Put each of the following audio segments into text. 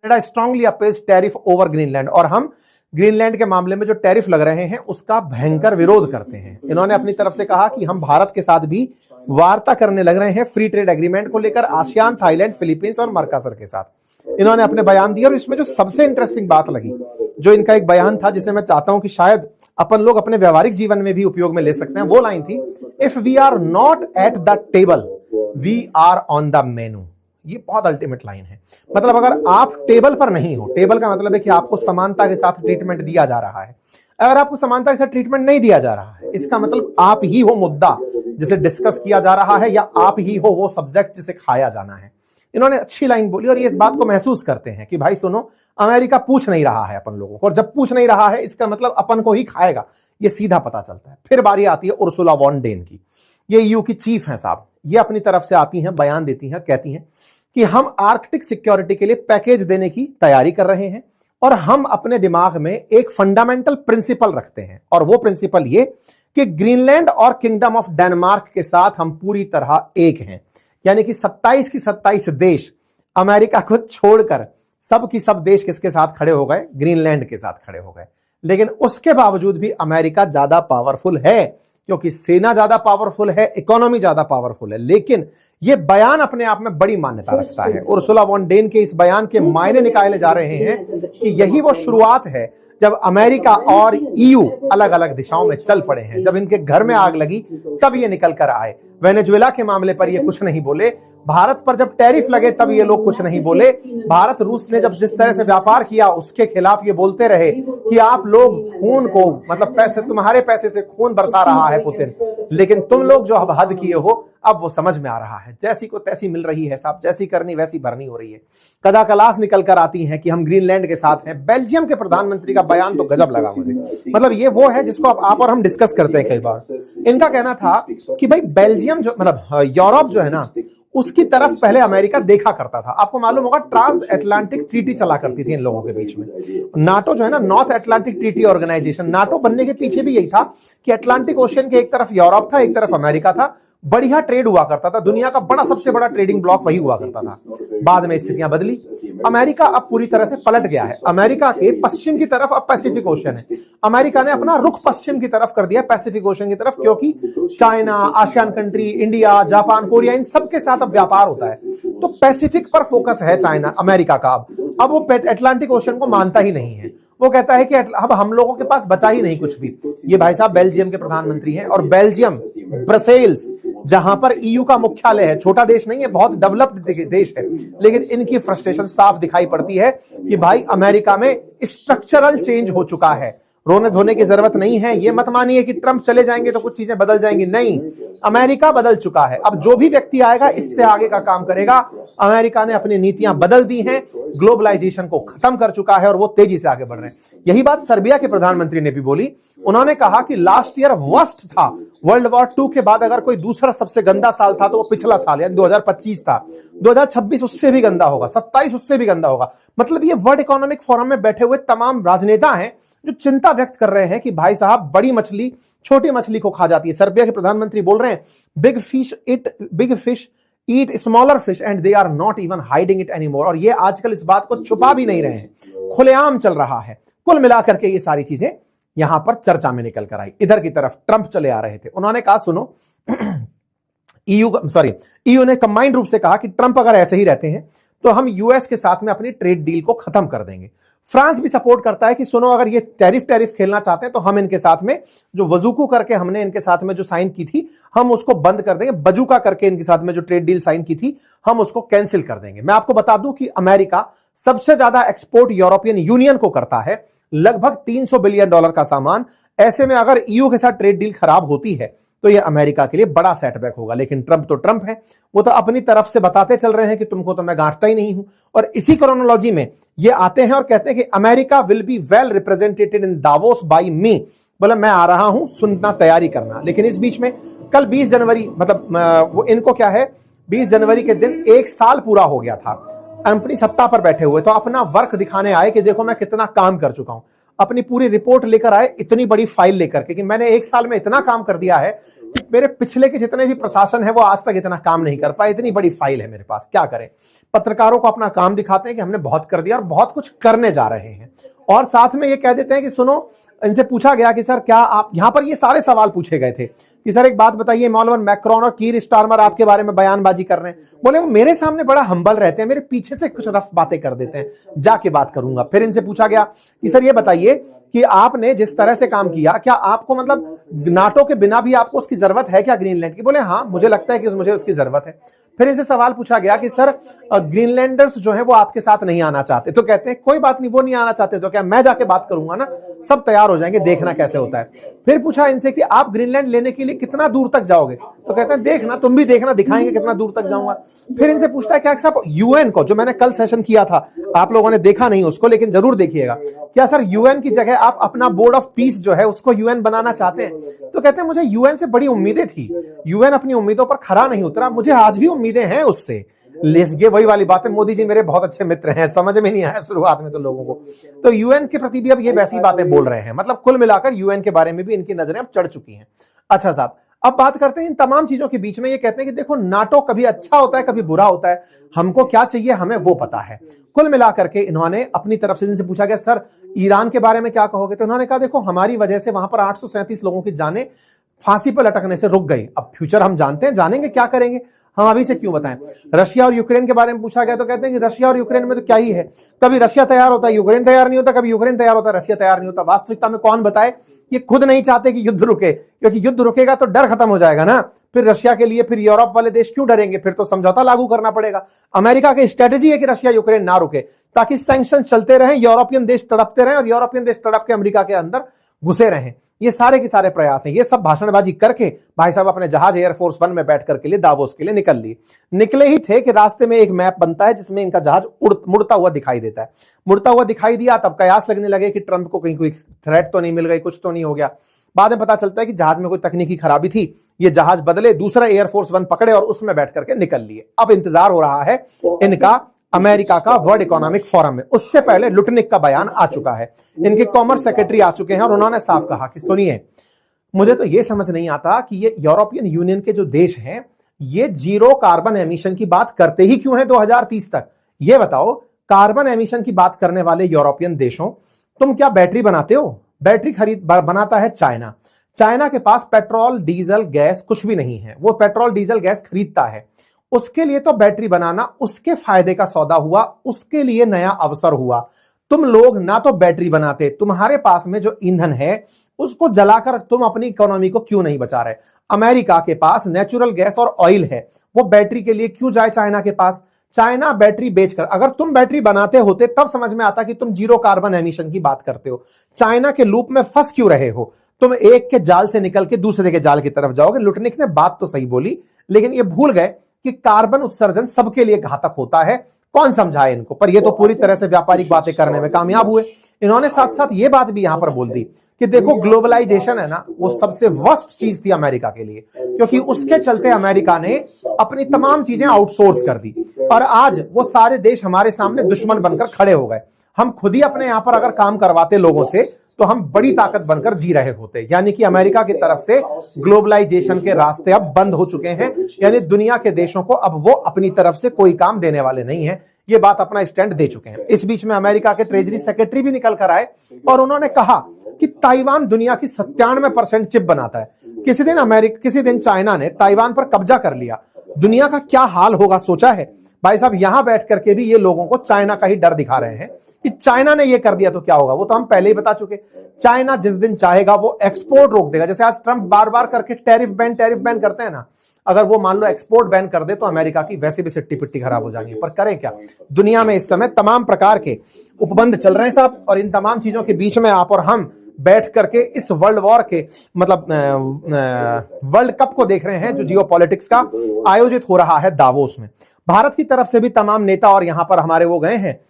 Canada strongly oppose tariff over Greenland, और हम Greenland के मामले में जो टैरिफ लग रहे हैं उसका भयंकर विरोध करते हैं। इन्होंने अपनी तरफ से कहा कि हम भारत के साथ भी वार्ता करने लग रहे हैं फ्री ट्रेड एग्रीमेंट को लेकर, आसियान, थाईलैंड, फिलीपींस और मर्कासर के साथ इन्होंने अपने बयान दिए। और इसमें जो सबसे इंटरेस्टिंग बात लगी, जो इनका एक बयान था जिसे मैं चाहता हूं कि शायद अपन लोग अपने व्यवहारिक जीवन में भी उपयोग में ले सकते हैं, वो लाइन थी, if we are not at the table we are on the menu. ये बहुत अल्टीमेट लाइन है। मतलब अगर आप टेबल पर नहीं हो, टेबल का मतलब है कि आपको समानता के साथ ट्रीटमेंट दिया जा रहा है, अगर आपको समानता के साथ ट्रीटमेंट नहीं दिया जा रहा है, इसका मतलब आप ही हो मुद्दा जिसे डिस्कस किया जा रहा है, या आप ही हो वो सब्जेक्ट जिसे खाया जाना है। इन्होंने अच्छी लाइन बोली और ये इस बात को महसूस करते हैं कि भाई सुनो, अमेरिका पूछ नहीं रहा है अपन लोगों को, और जब पूछ नहीं रहा है इसका मतलब अपन को ही खाएगा, ये सीधा पता चलता है। फिर बारी आती है उर्सुला वॉन डेन की, ये ईयू की चीफ हैं साहब। ये अपनी तरफ से आती हैं, बयान देती हैं, कहती हैं कि हम आर्कटिक सिक्योरिटी के लिए पैकेज देने की तैयारी कर रहे हैं, और हम अपने दिमाग में एक फंडामेंटल प्रिंसिपल रखते हैं, और वो प्रिंसिपल ये कि ग्रीनलैंड और किंगडम ऑफ डेनमार्क के साथ हम पूरी तरह एक हैं। यानी कि 27 की 27 देश अमेरिका को छोड़कर सब की सब देश किसके साथ खड़े हो गए? ग्रीनलैंड के साथ खड़े हो गए। लेकिन उसके बावजूद भी अमेरिका ज्यादा पावरफुल है, क्योंकि सेना ज्यादा पावरफुल है, इकोनॉमी ज्यादा पावरफुल है। लेकिन यह बयान अपने आप में बड़ी मान्यता रखता है। उर्सुला वॉन डेन के इस बयान के मायने निकाले जा रहे हैं कि यही वो शुरुआत है जब अमेरिका और ईयू अलग अलग दिशाओं में चल पड़े हैं। जब इनके घर में आग लगी तब ये निकल कर आए। वेनेजुएला के मामले पर ये कुछ नहीं बोले, भारत पर जब टैरिफ लगे तब ये लोग कुछ नहीं बोले, भारत रूस ने जब जिस तरह से व्यापार किया उसके खिलाफ ये बोलते रहे कि आप लोग खून को, मतलब पैसे, तुम्हारे पैसे से खून बरसा रहा है पुतिन, लेकिन तुम लोग जो अब हद किए हो अब वो समझ में आ रहा है। जैसी को तैसी मिल रही है साहब, जैसी करनी वैसी भरनी हो रही है। कदाकलास निकल कर आती हैं कि हम ग्रीनलैंड के साथ हैं। बेल्जियम के प्रधानमंत्री का बयान तो गजब लगा मुझे। मतलब ये वो है जिसको आप और हम डिस्कस करते हैं कई बार। इनका कहना था कि भाई बेल्जियम जो, मतलब यूरोप जो है ना, उसकी तरफ पहले अमेरिका देखा करता था। आपको मालूम होगा ट्रांस अटलांटिक ट्रीटी चला करती थी इन लोगों के बीच में। नाटो जो है ना, North Atlantic Treaty Organization, NATO बनने के पीछे भी यही था कि अटलांटिक ओशियन के एक तरफ यूरोप था, एक तरफ अमेरिका था। बढ़िया ट्रेड हुआ करता था, दुनिया का बड़ा सबसे बड़ा ट्रेडिंग ब्लॉक वही हुआ करता था। बाद में स्थितियां बदली, अमेरिका अब पूरी तरह से पलट गया है। अमेरिका के पश्चिम की तरफ अब पैसिफिक ओशन है। अमेरिका ने अपना रुख पश्चिम की तरफ कर दिया, पैसिफिक ओशन की तरफ, क्योंकि China, ASEAN country, India, Japan, Korea, इन सबके साथ अब व्यापार होता है। तो पैसिफिक पर फोकस है चाइना, अमेरिका का। अब वो अटलांटिक ओशन को मानता ही नहीं है। वो कहता है कि अब हम लोगों के पास बचा ही नहीं कुछ भी। ये भाई साहब बेल्जियम के प्रधानमंत्री हैं, और बेल्जियम, ब्रसेल्स, जहां पर ईयू का मुख्यालय है, छोटा देश नहीं है, बहुत डेवलप्ड देश है, लेकिन इनकी फ्रस्ट्रेशन साफ दिखाई पड़ती है कि भाई अमेरिका में स्ट्रक्चरल चेंज हो चुका है। रोने धोने की जरूरत नहीं है। ये मत मानिए कि ट्रंप चले जाएंगे तो कुछ चीजें बदल जाएंगी, नहीं, अमेरिका बदल चुका है। अब जो भी व्यक्ति आएगा इससे आगे का काम करेगा। अमेरिका ने अपनी नीतियां बदल दी हैं, ग्लोबलाइजेशन को खत्म कर चुका है, और वो तेजी से आगे बढ़ रहे हैं। यही बात सर्बिया के प्रधानमंत्री ने भी बोली। उन्होंने कहा कि लास्ट ईयर वर्स्ट था, वर्ल्ड वॉर 2 के बाद अगर कोई दूसरा सबसे गंदा साल था तो वो पिछला साल यानी 2025 था। 2026 उससे भी गंदा होगा, 27 उससे भी गंदा होगा। मतलब ये वर्ल्ड इकोनॉमिक फोरम में बैठे हुए तमाम राजनेता हैं जो चिंता व्यक्त कर रहे हैं कि भाई साहब बड़ी मछली छोटी मछली को खा जाती है। सर्बिया के प्रधानमंत्री बोल रहे हैं big fish eat smaller fish and they are not even hiding it anymore. और ये आजकल इस बात को छुपा भी नहीं रहे हैं, खुलेआम चल रहा है। कुल मिलाकर के ये सारी चीजें यहां पर चर्चा में निकल कर आई। इधर की तरफ ट्रंप चले आ रहे थे। उन्होंने कहा सुनो, ईयू ने कंबाइंड रूप से कहा कि ट्रंप अगर ऐसे ही रहते हैं तो हम यूएस के साथ में अपनी ट्रेड डील को खत्म कर देंगे। फ्रांस भी सपोर्ट करता है कि सुनो, अगर ये टैरिफ खेलना चाहते हैं तो हम इनके साथ में जो वजूकू करके हमने इनके साथ में जो साइन की थी हम उसको बंद कर देंगे। बजूका करके इनके साथ में जो ट्रेड डील साइन की थी हम उसको कैंसिल कर देंगे। मैं आपको बता दूं कि अमेरिका सबसे ज्यादा एक्सपोर्ट यूरोपियन यूनियन को करता है, लगभग $300 बिलियन का सामान। ऐसे में अगर ईयू के साथ ट्रेड डील खराब होती है तो यह अमेरिका के लिए बड़ा सेटबैक होगा। लेकिन ट्रंप तो ट्रंप है, वो तो अपनी तरफ से बताते चल रहे हैं कि तुमको तो मैं गांठता ही नहीं हूं। और इसी क्रोनोलॉजी में ये आते हैं और कहते हैं कि America will be well represented in Davos by me. बोला मैं आ रहा हूं, सुनना, तैयारी करना। लेकिन इस बीच में कल 20 जनवरी, मतलब वो इनको क्या है, 20 जनवरी के दिन 1 साल पूरा हो गया था अपनी सत्ता पर बैठे हुए, तो अपना वर्क दिखाने आए कि देखो मैं कितना काम कर चुका हूं। अपनी पूरी रिपोर्ट लेकर आए, इतनी बड़ी फाइल लेकर के कि मैंने 1 साल में इतना काम कर दिया है कि मेरे पिछले के जितने भी प्रशासन है वो आज तक इतना काम नहीं कर पाए, इतनी बड़ी फाइल है मेरे पास, क्या करें। पत्रकारों को अपना काम दिखाते हैं कि हमने बहुत कर दिया और बहुत कुछ करने जा रहे हैं, और साथ में ये कह देते हैं कि सुनो, इनसे पूछा गया कि सर क्या आप, यहां पर ये सारे सवाल पूछे गए थे कि सर एक बात बताइए, इमैनुअल मैक्रोन और कीर स्टारमर आपके बारे में बयानबाजी कर रहे हैं। बोले वो मेरे सामने बड़ा हम्बल रहते हैं, मेरे पीछे से कुछ रफ बातें कर देते हैं, जाके बात करूंगा। फिर इनसे पूछा गया कि सर ये बताइए कि आपने जिस तरह से काम किया, क्या आपको मतलब नाटो के बिना भी आपको उसकी जरूरत है क्या ग्रीनलैंड की? बोले हाँ, मुझे लगता है कि मुझे उसकी जरूरत है। फिर इनसे सवाल पूछा गया कि सर ग्रीनलैंडर्स जो है वो आपके साथ नहीं आना चाहते, तो कहते हैं कोई बात नहीं, वो नहीं आना चाहते तो क्या मैं जाके बात करूंगा ना, सब तैयार हो जाएंगे, देखना कैसे होता है। फिर पूछा इनसे कि आप ग्रीनलैंड लेने के लिए कितना दूर तक जाओगे, तो कहते हैं देखना, तुम भी देखना, दिखाएंगे कितना दूर तक जाऊंगा। फिर इनसे पूछता है क्या साहब यूएन को, जो मैंने कल सेशन किया था, आप लोगों ने देखा नहीं उसको, लेकिन जरूर देखिएगा, क्या सर यूएन की जगह आप अपना बोर्ड ऑफ पीस जो है उसको यूएन बनाना चाहते हैं? तो कहते हैं मुझे यूएन से बड़ी उम्मीदें थी, यूएन अपनी उम्मीदों पर खरा नहीं उतरा, मुझे आज भी उम्मीदें हैं उससे। ये वही वाली बात है, मोदी जी मेरे बहुत अच्छे मित्र हैं, समझ में नहीं आया शुरुआत में तो लोगों को, तो यूएन के प्रति भी अब ये वैसी बातें बोल रहे हैं, मतलब कुल मिलाकर यूएन के बारे में भी इनकी नजरें अब चढ़ चुकी हैं। अच्छा साहब, अब बात करते हैं इन तमाम चीजों के बीच में, ये कहते हैं कि देखो नाटो कभी अच्छा होता है कभी बुरा होता है, हमको क्या चाहिए हमें वो पता है। कुल मिलाकर के इन्होंने अपनी तरफ से, जिनसे पूछा गया सर ईरान के बारे में क्या कहोगे, तो उन्होंने कहा देखो हमारी वजह से वहां पर 837 लोगों की जानें फांसी पर लटकने से रुक गई, अब फ्यूचर हम जानते हैं, जानेंगे क्या करेंगे, हम अभी से क्यों बताएं। रशिया और यूक्रेन के बारे में पूछा गया तो कहते हैं कि रशिया और यूक्रेन में तो क्या ही है, कभी रशिया तैयार होता है यूक्रेन तैयार नहीं होता, कभी यूक्रेन तैयार होता है रशिया तैयार नहीं होता। वास्तविकता में कौन बताए, ये खुद नहीं चाहते कि युद्ध रुके, क्योंकि युद्ध रुकेगा तो डर खत्म हो जाएगा ना, फिर रशिया के लिए फिर यूरोप वाले देश क्यों डरेंगे, फिर तो समझौता लागू करना पड़ेगा। अमेरिका की स्ट्रेटेजी है कि रशिया यूक्रेन ना रुके, ताकि सैंक्शन चलते रहें, यूरोपियन देश तड़पते रहें और यूरोपियन देश तड़प के अमेरिका के अंदर घुसे रहें। ये सारे के सारे प्रयास हैं, ये सब भाषणबाजी करके भाई साहब अपने जहाज एयरफोर्स 1 में बैठ करके लिए दावोस के लिए निकले ही थे कि रास्ते में एक मैप बनता है जिसमें इनका जहाज मुड़ता हुआ दिखाई देता है। मुड़ता हुआ दिखाई दिया, तब कयास लगने लगे कि ट्रंप को कहीं कोई थ्रेट तो नहीं मिल गई, कुछ तो नहीं हो गया। बाद में पता चलता है कि जहाज में कोई तकनीकी खराबी थी, ये जहाज बदले, दूसरा एयरफोर्स 1 पकड़े और उसमें बैठ करके निकल लिए। अब इंतजार हो रहा है इनका अमेरिका का वर्ल्ड इकोनॉमिक फोरम में, उससे पहले लुटनिक का बयान आ चुका है, इनके कॉमर्स सेक्रेटरी आ चुके हैं और उन्होंने साफ कहा कि सुनिए, मुझे तो यह समझ नहीं आता कि ये यूरोपियन यूनियन के जो देश हैं ये जीरो कार्बन एमिशन की बात करते ही क्यों हैं 2030 तक। ये बताओ, कार्बन एमिशन की बात करने वाले यूरोपियन देशों, तुम क्या बैटरी बनाते हो? बैटरी बनाता है चाइना। चाइना के पास पेट्रोल डीजल गैस कुछ भी नहीं है, वो पेट्रोल डीजल गैस खरीदता है, उसके लिए तो बैटरी बनाना उसके फायदे का सौदा हुआ, उसके लिए नया अवसर हुआ। तुम लोग ना तो बैटरी बनाते, तुम्हारे पास में जो ईंधन है उसको जलाकर तुम अपनी इकोनॉमी को क्यों नहीं बचा रहे। अमेरिका के पास नेचुरल गैस और ऑयल है, वो बैटरी के लिए क्यों जाए चाइना के पास? चाइना बैटरी बेचकर, अगर तुम बैटरी बनाते होते तब समझ में आता कि तुम जीरो कार्बन एमिशन की बात करते हो। चाइना के लूप में फंस क्यों रहे हो? तुम एक के जाल से निकल के दूसरे के जाल की तरफ जाओगे। लुटनिक ने बात तो सही बोली, लेकिन ये भूल गए कि कार्बन उत्सर्जन सबके लिए घातक होता है। कौन समझाए इनको? पर ये तो पूरी तरह से व्यापारिक बातें करने में कामयाब हुए। इन्होंने साथ साथ ये बात भी यहां पर बोल दी कि देखो ग्लोबलाइजेशन है ना, वो सबसे वर्स्ट चीज थी अमेरिका के लिए, क्योंकि उसके चलते अमेरिका ने अपनी तमाम चीजें आउटसोर्स कर दी और आज वो सारे देश हमारे सामने दुश्मन बनकर खड़े हो गए। हम खुद ही अपने यहां पर अगर काम करवाते लोगों से तो हम बड़ी ताकत बनकर जी रहे होते। यानी कि अमेरिका की तरफ से ग्लोबलाइजेशन के रास्ते अब बंद हो चुके हैं, यानी दुनिया के देशों को अब वो अपनी तरफ से कोई काम देने वाले नहीं है। ये बात अपना स्टैंड दे चुके हैं। इस बीच में अमेरिका के ट्रेजरी सेक्रेटरी भी निकल कर आए और उन्होंने कहा कि ताइवान दुनिया की 97% चिप बनाता है। किसी दिन चाइना ने ताइवान पर कब्जा कर लिया, दुनिया का क्या हाल होगा सोचा है? भाई साहब यहां बैठ करके भी ये लोगों को चाइना का ही डर दिखा रहे हैं कि चाइना ने ये कर दिया तो क्या होगा। वो तो हम पहले ही बता चुके, चाइना जिस दिन चाहेगा वो एक्सपोर्ट रोक देगा। जैसे आज ट्रंप बार बार करके टैरिफ बैन करते हैं ना, अगर वो मान लो एक्सपोर्ट बैन कर दे तो अमेरिका की वैसे भी सिट्टी पिट्टी खराब हो जाएगी। पर करें क्या, दुनिया में इस समय तमाम प्रकार के उपबंध चल रहे हैं साहब, और इन तमाम चीजों के बीच में आप और हम बैठ करके इस वर्ल्ड वॉर के मतलब वर्ल्ड कप को देख रहे हैं जो जियोपॉलिटिक्स का आयोजित हो रहा है दावोस में। भारत की तरफ से भी तमाम नेता और यहां पर हमारे वो गए हैं,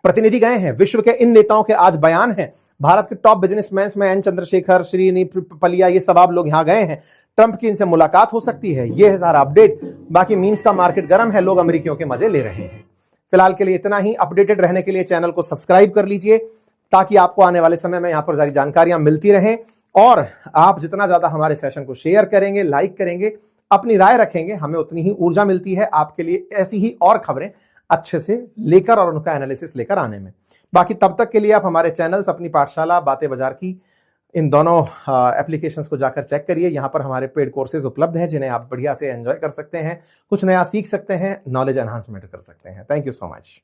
प्रतिनिधि गए हैं। विश्व के इन नेताओं के आज बयान हैं। भारत के टॉप बिजनेसमैन में एन चंद्रशेखर, श्रीनी पलिया, ये सब आप लोग यहां गए हैं। ट्रंप की इनसे मुलाकात हो सकती है। ये है सारा अपडेट। बाकी मीम्स का मार्केट गर्म है, लोग अमेरिकियों के मजे ले रहे हैं। फिलहाल के लिए इतना ही। अपडेटेड रहने के लिए चैनल को सब्सक्राइब कर लीजिए, ताकि आपको आने वाले समय में यहां पर सारी जानकारियां मिलती रहें। और आप जितना ज्यादा हमारे सेशन को शेयर करेंगे, लाइक करेंगे, अपनी राय रखेंगे, हमें उतनी ही ऊर्जा मिलती है आपके लिए ऐसी ही और खबरें अच्छे से लेकर और उनका एनालिसिस लेकर आने में। बाकी तब तक के लिए आप हमारे चैनल्स, अपनी पाठशाला, बातें बाजार की, इन दोनों एप्लीकेशंस को जाकर चेक करिए। यहां पर हमारे पेड कोर्सेज उपलब्ध हैं जिन्हें आप बढ़िया से एंजॉय कर सकते हैं, कुछ नया सीख सकते हैं, नॉलेज एनहांसमेंट कर सकते हैं। Thank you so much.